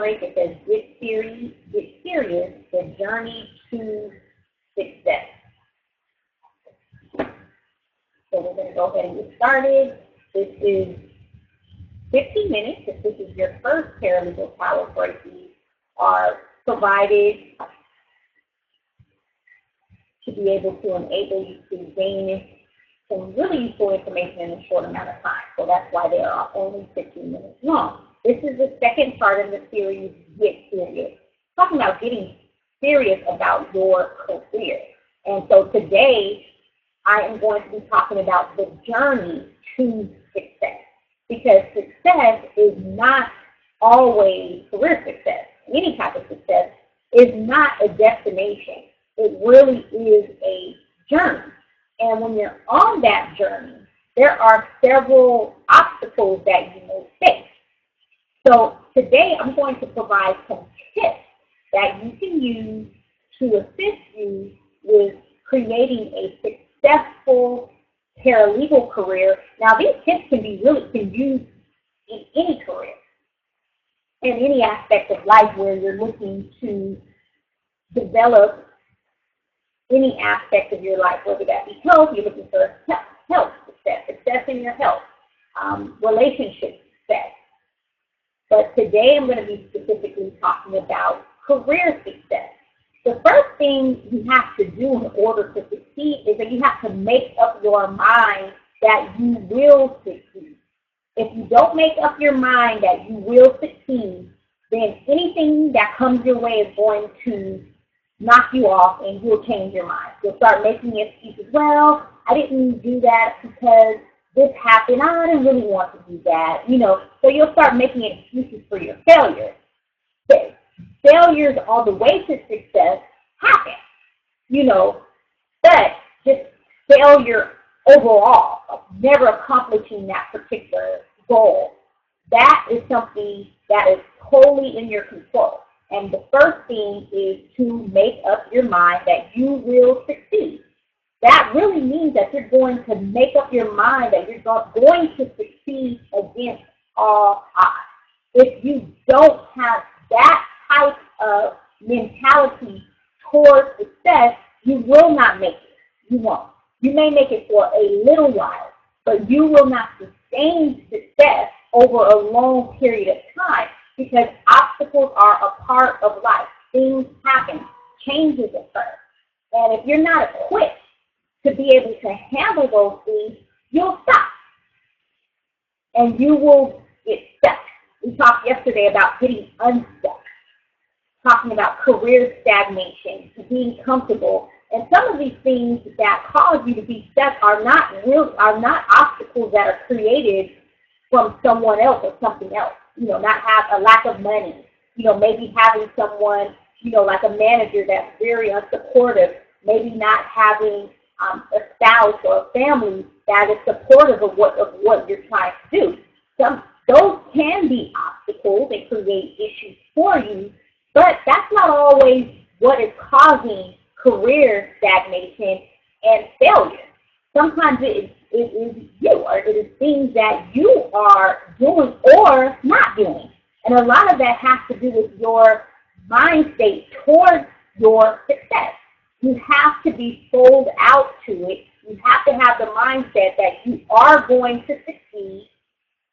It says, get serious, the journey to success. So we're going to go ahead and get started. This is 15 minutes. If this is your first paralegal power break, these are provided to be able to enable you to gain some really useful information in a short amount of time. So that's why they are only 15 minutes long. This is the second part of the series, Get Serious. Talking about getting serious about your career. And so today, I am going to be talking about the journey to success. Because success is not always career success. Any type of success is not a destination. It really is a journey. And when you're on that journey, there are several obstacles that you may face. So today I'm going to provide some tips that you can use to assist you with creating a successful paralegal career. Now these tips can be used in any career, in any aspect of life where you're looking to develop any aspect of your life, whether that be health, you're looking for health success in your health, relationship success. But today I'm going to be specifically talking about career success. The first thing you have to do in order to succeed is that you have to make up your mind that you will succeed. If you don't make up your mind that you will succeed, then anything that comes your way is going to knock you off and you'll change your mind. You'll start making excuses. Well, I didn't do that because this happened. I didn't really want to do that. So you'll start making excuses for your failures. Failures on the way to success happen, but just failure overall, of never accomplishing that particular goal, that is something that is totally in your control. And the first thing is to make up your mind that you will succeed. That really means that you're going to make up your mind that you're going to succeed against all odds. If you don't have that type of mentality towards success, you will not make it. You won't. You may make it for a little while, but you will not sustain success over a long period of time because obstacles are a part of life. Things happen. Changes occur. And if you're not equipped to be able to handle those things, you'll stop. And you will get stuck. We talked yesterday about getting unstuck, talking about career stagnation, being comfortable. And some of these things that cause you to be stuck are not obstacles that are created from someone else or something else. Not have a lack of money. Maybe having someone, like a manager that's very unsupportive. Maybe not having a spouse or a family that is supportive of what you're trying to do. Those can be obstacles and create issues for you, but that's not always what is causing career stagnation and failure. Sometimes it is you, or it is things that you are doing or not doing. And a lot of that has to do with your mind state towards your success. You have to be sold out to it. You have to have the mindset that you are going to succeed.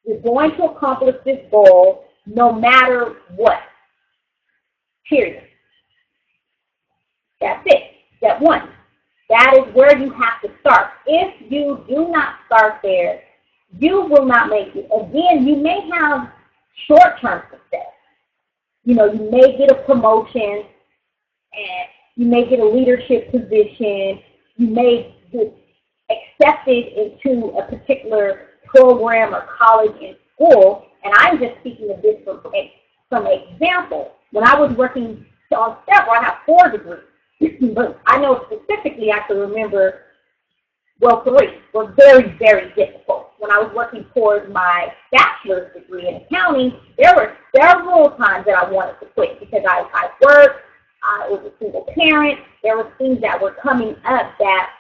You're going to accomplish this goal no matter what. Period. That's it. Step one. That is where you have to start. If you do not start there, you will not make it. Again, you may have short-term success. You may get a promotion, and you may get a leadership position. You may get accepted into a particular program or college and school. And I'm just speaking of this from example. When I was working on several, I have 4 degrees. But I know specifically I can remember, 3 were very, very difficult. When I was working towards my bachelor's degree in accounting, there were several times that I wanted to quit because I worked, I was a single parent. There were things that were coming up that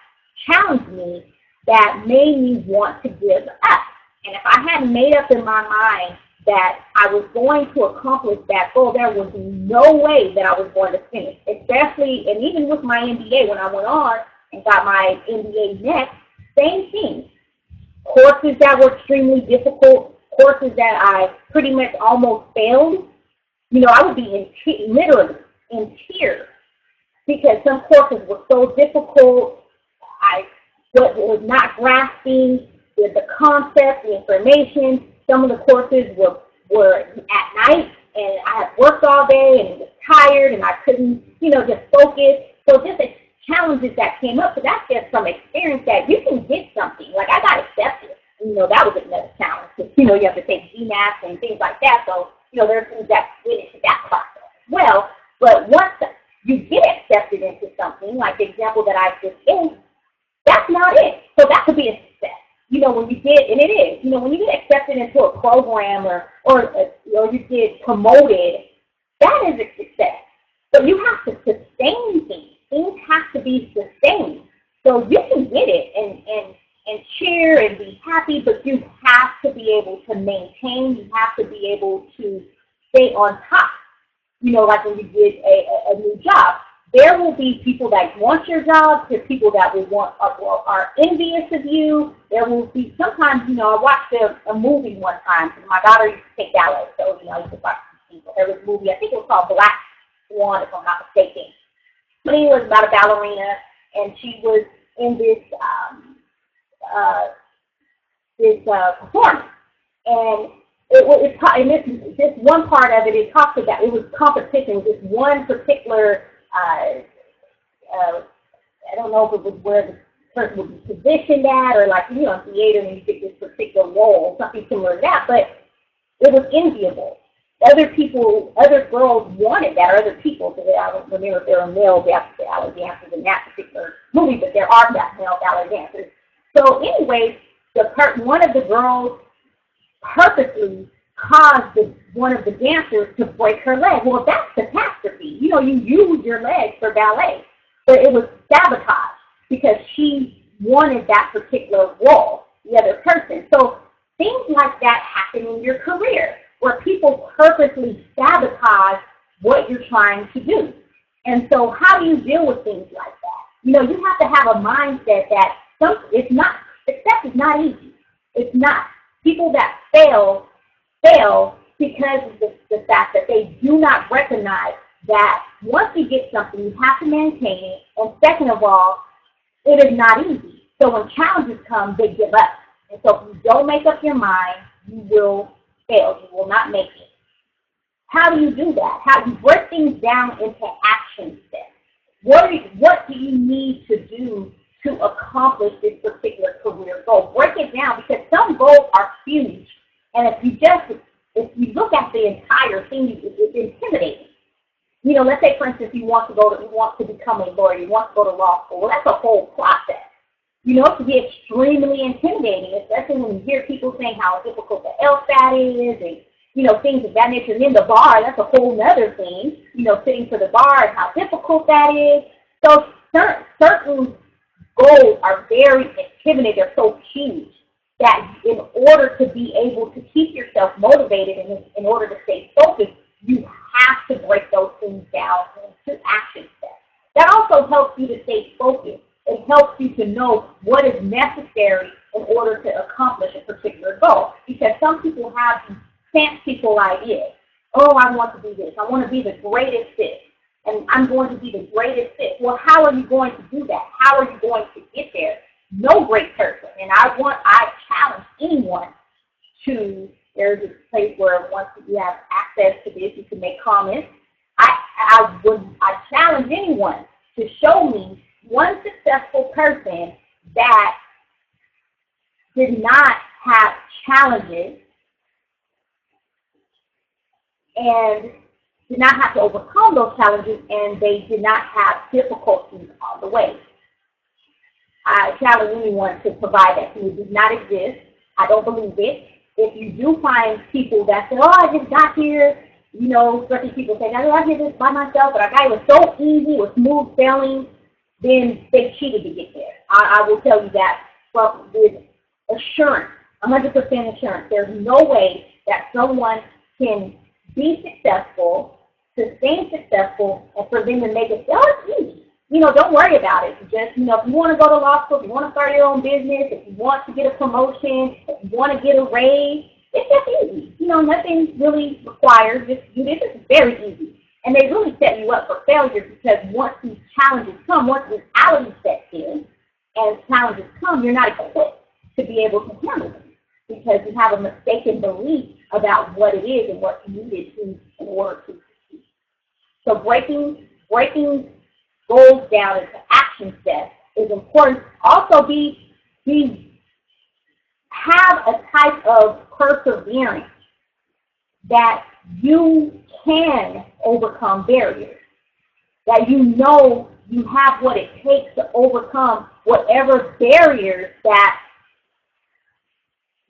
challenged me, that made me want to give up. And if I hadn't made up in my mind that I was going to accomplish that goal, there would be no way that I was going to finish. Especially, and even with my MBA, when I went on and got my MBA next, same thing. Courses that were extremely difficult, courses that I pretty much almost failed. You know, I would be literally in tears because some courses were so difficult. I was not grasping the concept, the information. Some of the courses were at night, and I had worked all day and was tired, and I couldn't, you know, just focus. So just the challenges that came up, so that's just from experience that you can get something. Like, I got accepted. You know, that was another challenge because, you know, you have to take GMAT and things like that. So, you know, there's things that went into that process as well. But once you get accepted into something, like the example that I just gave, that's not it. So that could be a success. You know, when you get, and it is, you know, when you get accepted into a program or you get promoted, that is a success. But you have to sustain things. Things have to be sustained. So you can get it and cheer and be happy, but you have to be able to maintain. You have to be able to stay on top. You know, like when you get a new job. There will be people that want your job. There's people that will are envious of you. There will be sometimes, you know, I watched a movie one time because my daughter used to take ballet, so, you know, I used to watch people. There was a movie, I think it was called Black Swan, if I'm not mistaken. But it was about a ballerina, and she was in this performance, and this one part of it, it talks about, it was competition with this one particular, I don't know if it was where the person would be positioned at, or like, you know, in theater and you get this particular role, something similar to that, but it was enviable. Other girls wanted that, or other people, because I don't remember if there were male ballet dancers in that particular movie, but there are male ballet dancers. So anyway, one of the girls purposely caused one of the dancers to break her leg. Well, that's catastrophe. You know, you use your legs for ballet, but it was sabotage because she wanted that particular role, the other person. So things like that happen in your career where people purposely sabotage what you're trying to do. And so how do you deal with things like that? You know, you have to have a mindset that success is not easy. It's not. People that fail because of the fact that they do not recognize that once you get something, you have to maintain it. And second of all, it is not easy. So when challenges come, they give up. And so if you don't make up your mind, you will fail. You will not make it. How do you do that? How do you break things down into action steps? What do you need to do to accomplish this particular career goal? Break it down, because some goals are huge. And if you look at the entire thing, it's intimidating. You know, let's say, for instance, you want to become a lawyer, you want to go to law school. Well, that's a whole process. You know, it can be extremely intimidating, especially when you hear people saying how difficult the LSAT is, and, you know, things of that nature. And then the bar, that's a whole other thing. You know, sitting for the bar and how difficult that is. So certain goals are very intimidating. They're so huge that in order to be able to keep yourself motivated and in order to stay focused, you have to break those things down into action steps. That also helps you to stay focused. It helps you to know what is necessary in order to accomplish a particular goal. Because some people have these fanciful ideas. Oh, I want to do this. I want to be the greatest fit. And I'm going to be the greatest fit. Well, how are you going to do that? How are you going to get there? No great person. And I challenge anyone to, there's a place where once you have access to this, you can make comments. I challenge anyone to show me one successful person that did not have challenges and did not have to overcome those challenges, and they did not have difficulties on the way. I challenge anyone to provide that to me. It does not exist. I don't believe it. If you do find people that say, oh, I just got here, you know, especially people say, I did this by myself, but I got it was so easy, with smooth sailing, then they cheated to get there. I will tell you that with assurance, 100% assurance. There's no way that someone can be successful, sustain successful, and for them to make it, oh, it's easy. Don't worry about it. Just, if you want to go to law school, if you want to start your own business, if you want to get a promotion, if you want to get a raise, it's just easy. Nothing really required. Just do this. It's very easy. And they really set you up for failure because once these challenges come, once reality sets in, and challenges come, you're not equipped to be able to handle them because you have a mistaken belief about what it is and what you needed to in order to succeed. So breaking goals down into action steps is important. Also, have a type of perseverance that you can overcome barriers, that you have what it takes to overcome whatever barriers that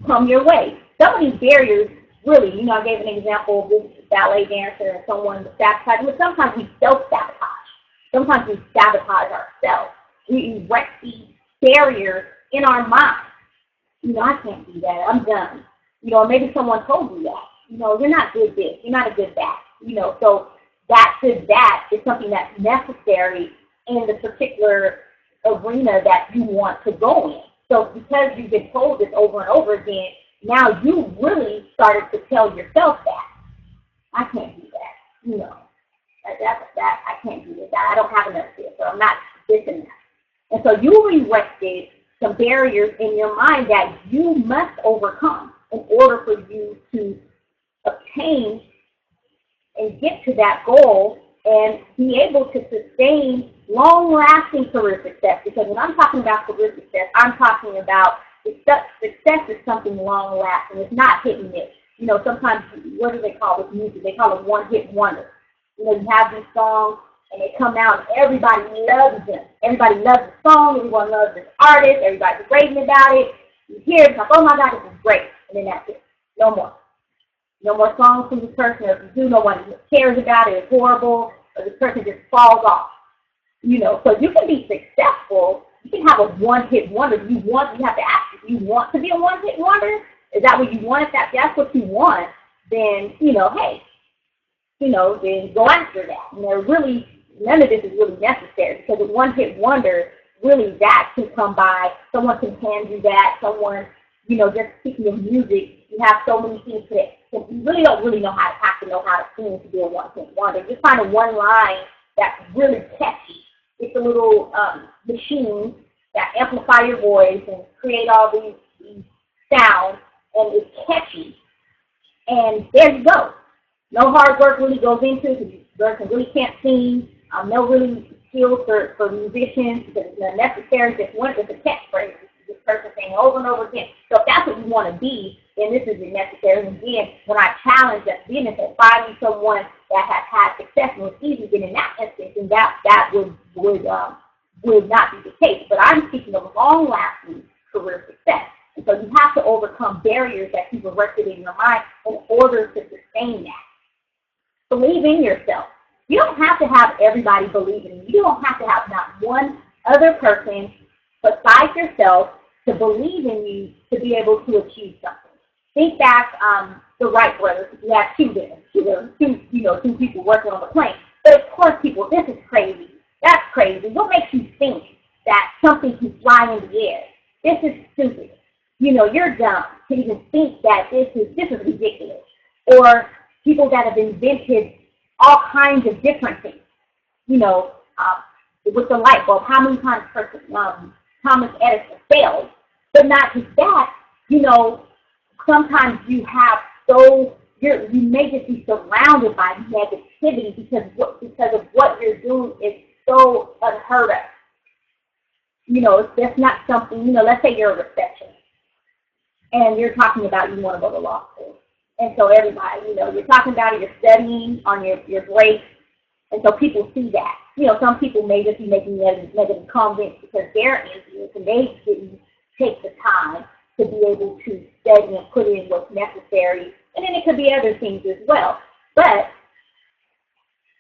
come your way. Some of these barriers, really, I gave an example of this ballet dancer and someone was sabotaging, but sometimes we self-sabotage. Sometimes we sabotage ourselves. We erect these barriers in our mind. I can't do that. I'm done. Maybe someone told you that. You're not good this. You're not a good that. So that is something that's necessary in the particular arena that you want to go in. So because you've been told this over and over again, now you really started to tell yourself that. I can't do that. I can't do this. I don't have enough of this, so I'm not this and that. And so you erected some barriers in your mind that you must overcome in order for you to obtain and get to that goal and be able to sustain long-lasting career success. Because when I'm talking about career success, I'm talking about success is something long-lasting. It's not hit and miss. Sometimes, what do they call this music? They call it one-hit wonder. You have these songs, and they come out, and everybody loves them. Everybody loves the song. Everyone loves this artist. Everybody's raving about it. You hear it, it's like, oh, my God, this is great. And then that's it. No more. No more songs from this person. Or if you do, no one cares about it. It's horrible. Or this person just falls off. So you can be successful. You can have a one-hit wonder. You have to ask if you want to be a one-hit wonder. Is that what you want? If that's what you want, then, hey, then go after that. Really, none of this is really necessary because a one-hit wonder, really, that can come by. Someone can hand you that. Someone, just speaking of music, you have so many things that you really don't have to know how to sing to be a one-hit wonder. Just find a one line that's really catchy. It's a little machine that amplify your voice and create all these sounds, and it's catchy. And there you go. No hard work really goes into it because this person really can't sing. No really skills for musicians because it's necessary. Just one with a catchphrase. This person saying over and over again. So if that's what you want to be, then this is necessary. And again, when I challenge that business and finding someone that has had success and it's easy, then in that instance, then that would not be the case. But I'm speaking of long-lasting career success. And so you have to overcome barriers that you've erected in your mind in order to sustain that. Believe in yourself. You don't have to have everybody believe in you. You don't have to have not one other person besides yourself to believe in you to be able to achieve something. Think back, the Wright brothers. You have two people working on the plane. But of course, people, this is crazy. That's crazy. What makes you think that something can fly in the air? This is stupid. You're dumb to even think that this is ridiculous. Or people that have invented all kinds of different things. With the light bulb, how many times Thomas Edison failed? But not just that, sometimes you may just be surrounded by negativity because of what you're doing is so unheard of. That's not something, let's say you're a receptionist and you're talking about you want to go to law school. And so everybody, you're talking about it, you're studying on your break, and so people see that. Some people may just be making negative comments because they're envious and they didn't take the time to be able to study and put in what's necessary. And then it could be other things as well. But,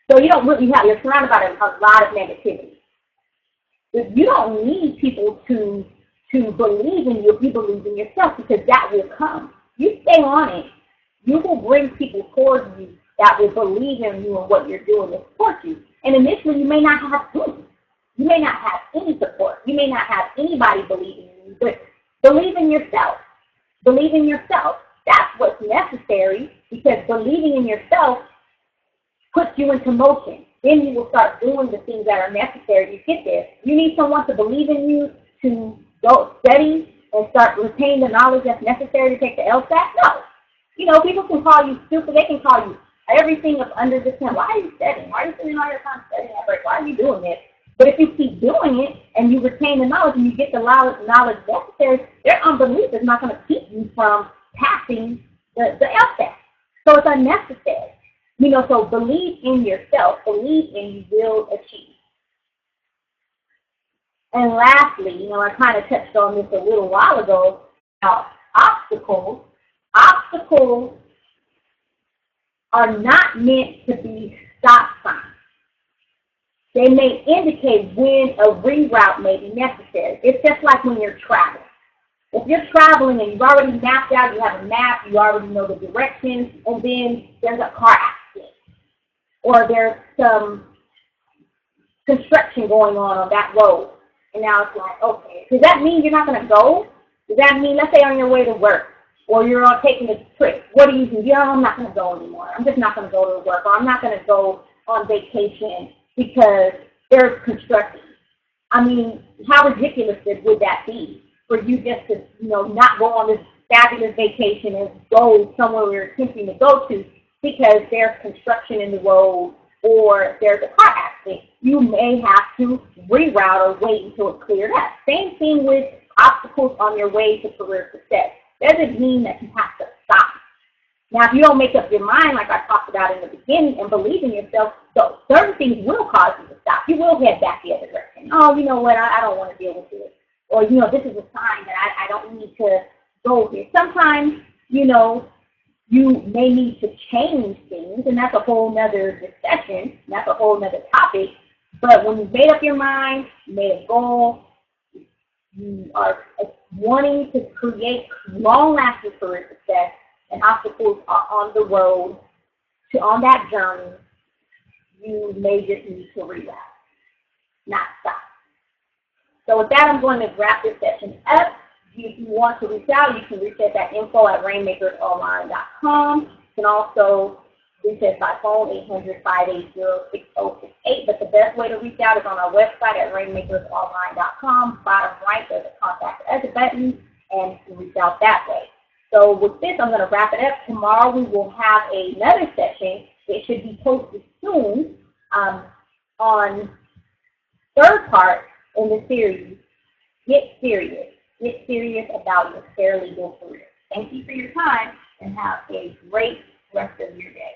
so you don't really you're surrounded by a lot of negativity. But you don't need people to believe in you if you believe in yourself because that will come. You stay on it. You will bring people towards you that will believe in you and what you're doing and support you. And initially, you may not have any. You may not have any support. You may not have anybody believing in you, but believe in yourself. Believe in yourself. That's what's necessary, because believing in yourself puts you into motion. Then you will start doing the things that are necessary to get there. You need someone to believe in you to go study and start retaining the knowledge that's necessary to take the LSAT? No. You know, people can call you stupid. They can call you everything up under the sun. Why are you studying? Why are you spending all your time studying that break? Why are you doing this? But if you keep doing it and you retain the knowledge and you get the knowledge necessary, their unbelief is not going to keep you from passing the LSAT. So it's unnecessary. You know, so believe in yourself. Believe in you will achieve. And lastly, you know, I kind of touched on this a little while ago about obstacles. Obstacles are not meant to be stop signs. They may indicate when a reroute may be necessary. It's just like when you're traveling. If you're traveling and you've already mapped out, you have a map, you already know the directions, and then there's a car accident, or there's some construction going on that road, and now it's like, okay, does that mean you're not going to go? Does that mean, let's say on your way to work, or you're taking a trip, what do you do? Yeah, I'm not going to go anymore. I'm just not going to go to work, or I'm not going to go on vacation because there's construction. I mean, how ridiculous would that be for you just to, you know, not go on this fabulous vacation and go somewhere we're attempting to go to because there's construction in the road or there's a car accident? You may have to reroute or wait until it's cleared up. Same thing with obstacles on your way to career success. Doesn't mean that you have to stop. Now, if you don't make up your mind, like I talked about in the beginning, and believe in yourself, so certain things will cause you to stop. You will head back the other direction. Oh, you know what, I don't want to deal with this. Or, you know, this is a sign that I don't need to go here. Sometimes, you know, you may need to change things, and that's a whole nother discussion. That's a whole nother topic. But when you've made up your mind, you made a goal, you are wanting to create long-lasting career success, and obstacles are on the road on that journey, you may just need to reroute, not stop. So with that, I'm going to wrap this session up. If you want to reach out, you can reach us at info@rainmakersonline.com. You can also reach us by phone, 800-580-6068. But the best way to reach out is on our website at rainmakersonline.com. Bottom right, there's a contact us button, and you can reach out that way. So with this, I'm going to wrap it up. Tomorrow we will have another session. It should be posted soon on third part in the series, Get Serious. Get serious about your paralegal career. Thank you for your time, and have a great rest of your day.